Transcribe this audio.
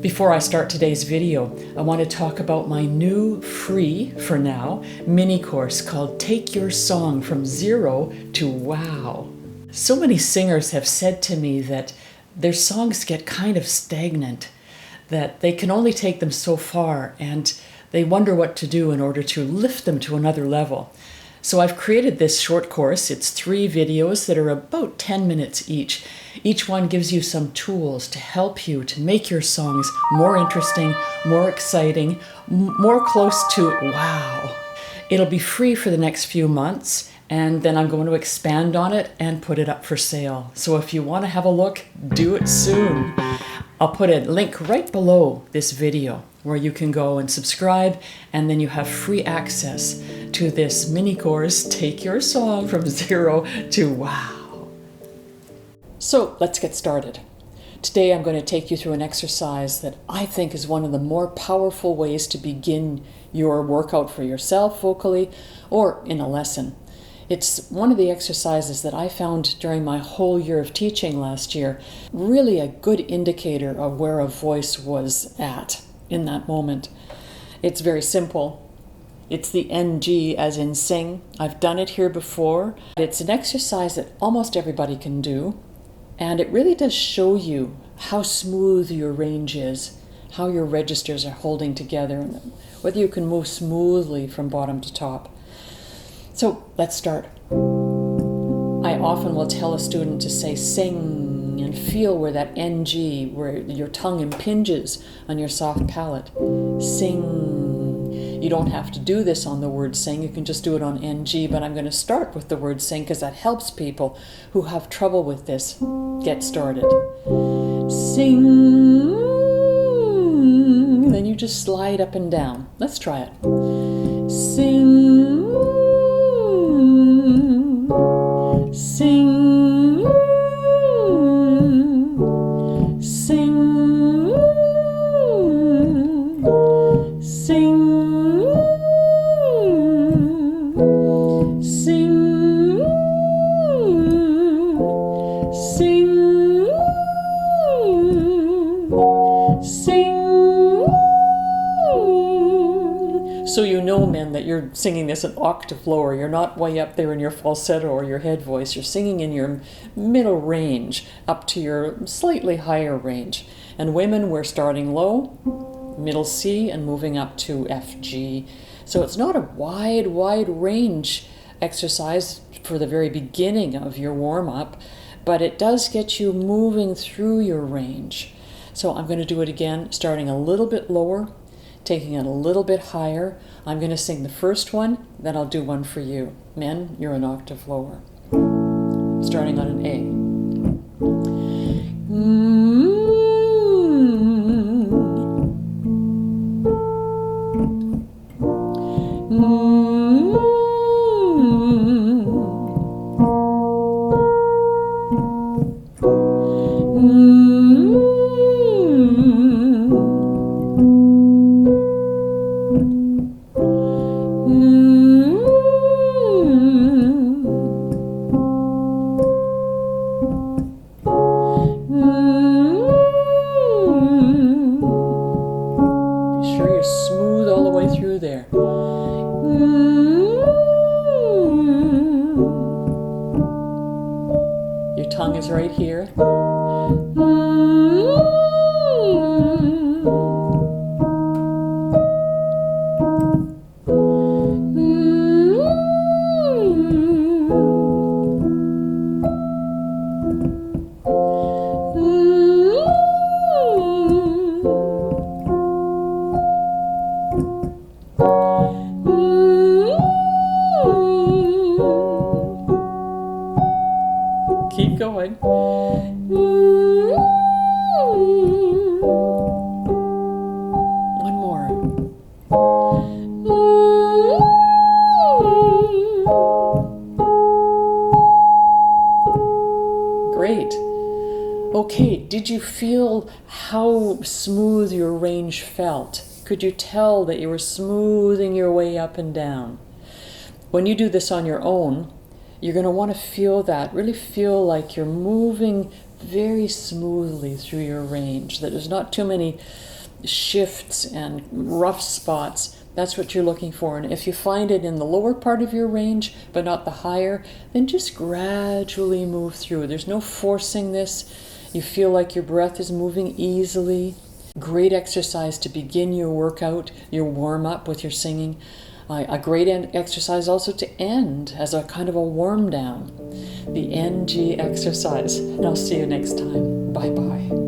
Before I start today's video, I want to talk about my new free, for now, mini course called Take Your Song from Zero to Wow. So many singers have said to me that their songs get kind of stagnant, that they can only take them so far, and they wonder what to do in order to lift them to another level. So I've created this short course. It's 3 videos that are about 10 minutes each. Each one gives you some tools to help you to make your songs more interesting, more exciting, more close to wow. It'll be free for the next few months, and then I'm going to expand on it and put it up for sale. So if you want to have a look, do it soon. I'll put a link right below this video where you can go and subscribe, and then you have free access to this mini course, Take Your Song from Zero to Wow. So let's get started. Today I'm going to take you through an exercise that I think is one of the more powerful ways to begin your workout for yourself vocally or in a lesson. It's one of the exercises that I found during my whole year of teaching last year, really a good indicator of where a voice was at in that moment. It's very simple. It's the NG as in sing. I've done it here before. It's an exercise that almost everybody can do, and it really does show you how smooth your range is, how your registers are holding together, and whether you can move smoothly from bottom to top. So let's start. I often will tell a student to say sing and feel where that NG, where your tongue impinges on your soft palate. Sing. You don't have to do this on the word sing, you can just do it on NG, but I'm going to start with the word sing because that helps people who have trouble with this get started. Sing. Then you just slide up and down. Let's try it. Sing. Sing, sing, sing, sing, sing. So you know, men, that you're singing this an octave lower. You're not way up there in your falsetto or your head voice. You're singing in your middle range up to your slightly higher range. And women, we're starting low, middle C, and moving up to F, G. So it's not a wide range exercise for the very beginning of your warm-up, but it does get you moving through your range. So I'm going to do it again, starting a little bit lower, taking it a little bit higher. I'm going to sing the first one, then I'll do one for you. Men, you're an octave lower. Starting on an A. Your tongue is right here. Keep going. One more. Great. Okay, did you feel how smooth your range felt? Could you tell that you were smoothing your way up and down? When you do this on your own, you're going to want to feel that, really feel like you're moving very smoothly through your range, that there's not too many shifts and rough spots. That's what you're looking for. And if you find it in the lower part of your range, but not the higher, then just gradually move through. There's no forcing this. You feel like your breath is moving easily. Great exercise to begin your workout, your warm-up with your singing. A great exercise also to end as a kind of a warm down. The NG exercise. And I'll see you next time. Bye-bye.